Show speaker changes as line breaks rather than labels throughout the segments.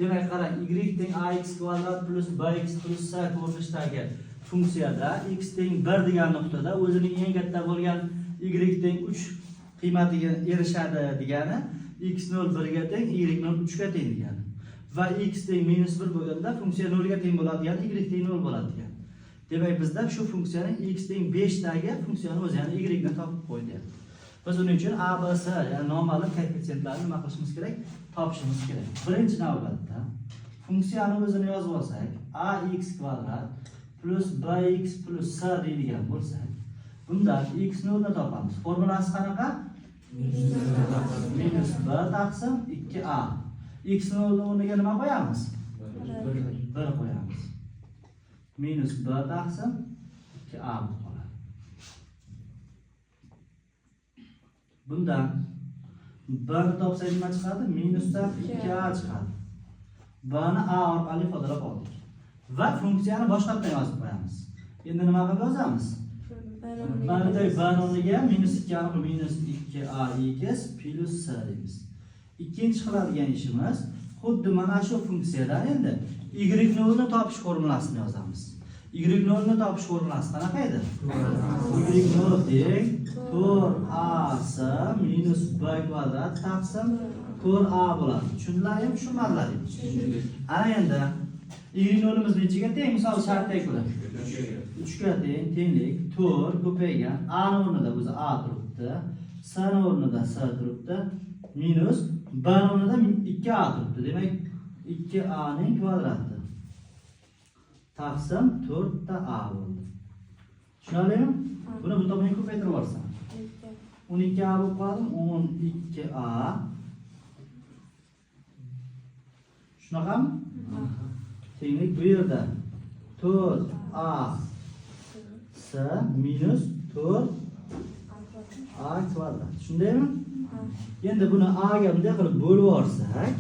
Demak, qarang, y teng ax kvadrat plus bx plus c ko'rinishdagi funksiyada x teng 1 degan nuqtada o'zining eng katta bo'lgan y teng 3 qiymatiga erishadi degani x0 1 ga teng, y0 3 ga teng degani. Va x teng -1 bo'lganda funksiya 0 ga teng bo'ladi, ya'ni y teng 0 bo'ladi degani. Demak, bizda shu funksiyaning x teng 5 dagi funksiyani o'zi, ya'ni y ni topib qo'ydik. Biz uning uchun a, b, c, ya'ni noma'lum koeffitsiyentlarni nima qilishimiz kerak? Topishimiz kerak. Birinchi navbatda funksiyani o'zini yozib olsak, ax kvadrat plus bx plus c deydigan bo'lsak, bundan x0 ni topamiz. Formulasi qanaqa? -b taqsim 2a. x0 ni o'rniga nima qo'yamiz? 1 qo'yamiz. -b taqsim 2a bo'lib qoladi. Bundan b ni topsak nima chiqadi? -2a chiqadi. b ni a orqali ifodalab oldik. Va funksiyani boshqatdan yozib qo'yamiz. Endi nima qilib yozamiz? Mana bu b ni o'rniga -2a -2ax plus c deymiz. Ikkinchi qiladigan ishimiz xuddi mana shu funksiyadan endi y0 ni topish formulasini yozamiz. y0 ni topish formulasi qanaqa edi? y0 teng 4ac minus b kvadrat taqsim 4a bo'ladi. Tushundilarmi, tushunmadinglarmi? Ana endi y0'imiz nechaga teng? Misol shartga ko'ra 3 ga teng, tenglik 4 ko'paygan a ni o'rnida o'zi a turibdi, c ni o'rnida c turibdi, minus b ni o'rnida 2a turibdi. Demak 2a ning kvadrati taqsim 4 ta a bo'ldi. Tushunarlimi? Buni bu tomonga ko'paytirib yuborsam 12a bo'lib qoladi. 12a. Shunaqami? Tenglik bu yerda 4a c minus 4a kvadrat. Tushundingmi? Endi buni a ga bunday qilib bo'lib yuborsak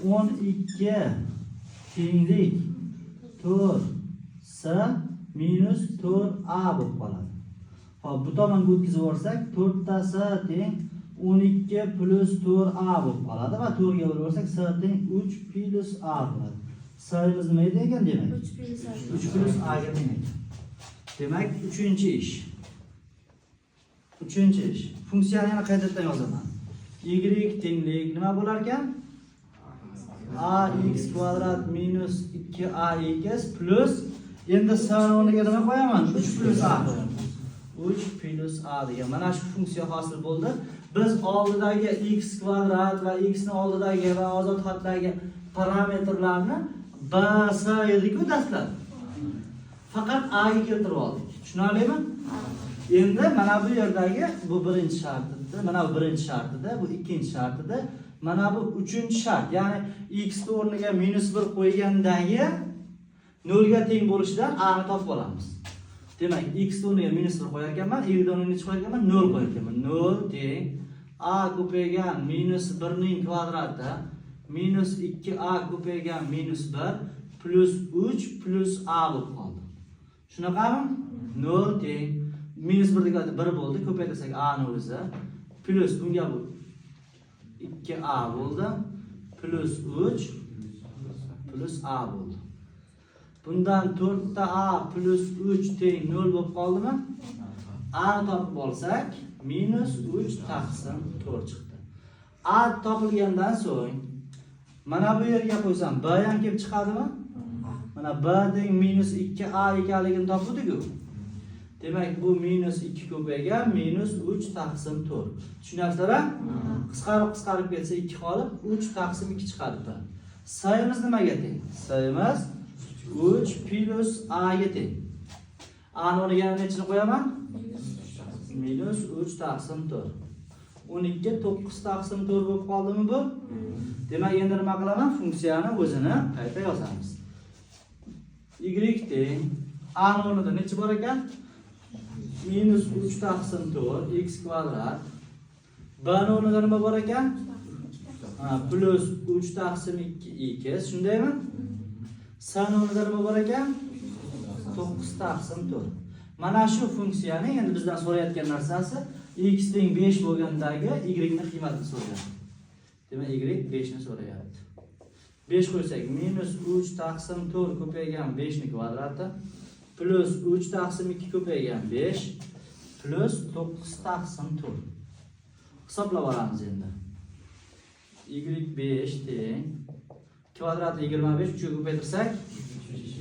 12 tenglik 4c minus 4a bo'lib qoladi. Hop, bu tomonga o'tkazib yuborsak 4 ta c teng 12 plus 4a bo'lib qoladi va 4 ga bo'lib yuborsak c teng 3 plus a bo'ladi. Sayimiz nima edi ekan demak? 3 plus a ga teng ekan. Demak, uchinchi ish. Funksiyani yana qaytadan yozaman. Y tenglik nima bo'lar ekan? ax kvadrat minus 2ax plus endi c ni o'rniga nima qo'yaman? 3 plus a. 3 plus a degan mana shu funksiya hosil bo'ldi. Biz oldidagi x kvadrat va x ni oldidagi va ozod xatdagi parametrlarni b, c edi-ku dastlab. Faqat a ga keltirib oldik. Tushunarlimi? Endi mana bu yerdagi bu birinchi shartida, mana bu birinchi shartida, bu ikkinchi shartida, mana bu uchinchi shart. Ya'ni x o'rniga -1 qo'ygandagi 0 ga teng bo'lishidan a ni topib olamiz. Demak, x o'rniga -1 qo'yar ekanman, y o'rniga necha qo'yar ekanman? 0 qo'yar ekanman. 0 teng a ko'paygan -1 ning kvadrati minus 2a ko'paygan -1 plus 3 plus a bo'lib qoldi. Shunaqami? 0 teng -1 degan 1 bo'ldi, ko'paytirsak a ni o'zi plus bunga bu 2a bo'ldi plus 3 plus a bo'ldi. Bundan 4 ta a plus 3 teng 0 bo'lib qoldimi? A ni topib olsak -3 taqsim 4 chiqdi. A topilgandan so'ng mana bu yerga qo'ysam b ham kelib chiqadimi? Mana b teng -2a ekanligini topdik-ku. Demak, bu -2 ko'paygan -3 taqsim 4. Tushunyapsizlar? Qisqarib ketsa 2 qolib 3 taqsim 2 chiqadi. Sayimiz nimaga teng? Sayimiz 3 plus a ga teng. A ni o'rniga nechini qo'yaman? -3 taqsim 4. 12 9 taqsim 4 bo'lib qoldimi bu? Demak, endi nima qilaman? Funksiyani o'zini qayta yozamiz. Y teng a ni o'rnida necha bor ekan? -3 taqsim 4 x kvadrat. B ni o'rnida nima bor ekan? Plus 3 taqsim 2 x. Shundaymi? C ni o'rnida nima bor ekan? 9 taqsim 4. Mana shu funksiyani endi bizdan so'rayotgan narsasi x teng 5 bo'lgandagi y ni qiymatini so'rayapti. Demak, y 5 ni so'rayapti. 5 qo'ysak, minus 3 taqsim 4 ko'paygan 5 ning kvadrati plus 3 taqsim 2 ko'paygan 5 plus 9 taqsim 4. Hisoblab olamiz endi. y5 teng kvadrat 25 3 ga ko'paytirsak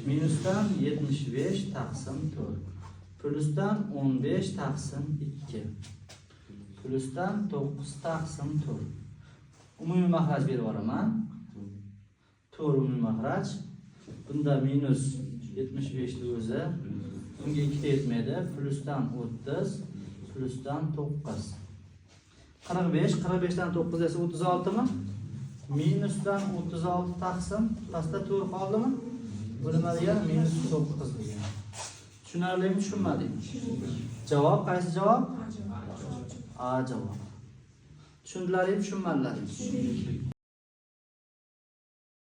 minusdan 75 taqsim 4 plusdan 15 taqsim 2 plusdan 9 taqsim 4. Umumiy mahraj berib yuboraman. 4 umumiy mahraj. Bunda minus 75 ni o'zi bunga 2 ta yetmaydi. Plusdan 30 plusdan 9 45 dan 9 esa 36 mi? Minusdan 36 taqsim pastda 4 qoldimi? Bu nima degani? Minus 9 degani. Tushunarlimi, tushunmadingmi? Javob qaysi javob? A javob. Tushundilaringmi, tushunmadilaringmi?